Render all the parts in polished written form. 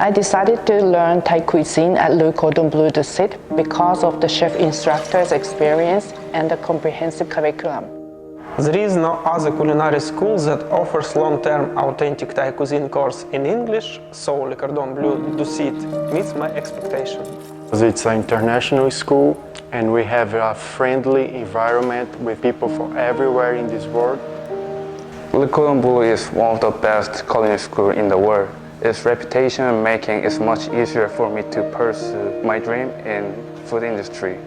I decided to learn Thai cuisine at Le Cordon Bleu Dusit because of the chef instructor's experience and the comprehensive curriculum. There is no other culinary school that offers long-term authentic Thai cuisine course in English, so Le Cordon Bleu Dusit meets my expectation. It's an international school and we have a friendly environment with people from everywhere in this world. Le Cordon Bleu is one of the best culinary schools in the world. Its reputation and making it much easier for me to pursue my dream in food industry.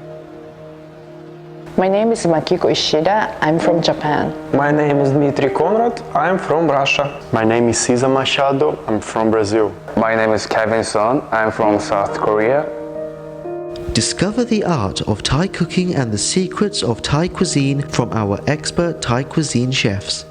My name is Makiko Ishida. I'm from Japan. My name is Dmitry Konrad. I'm from Russia. My name is Cesar Machado. I'm from Brazil. My name is Kevin Son. I'm from South Korea. Discover the art of Thai cooking and the secrets of Thai cuisine from our expert Thai cuisine chefs.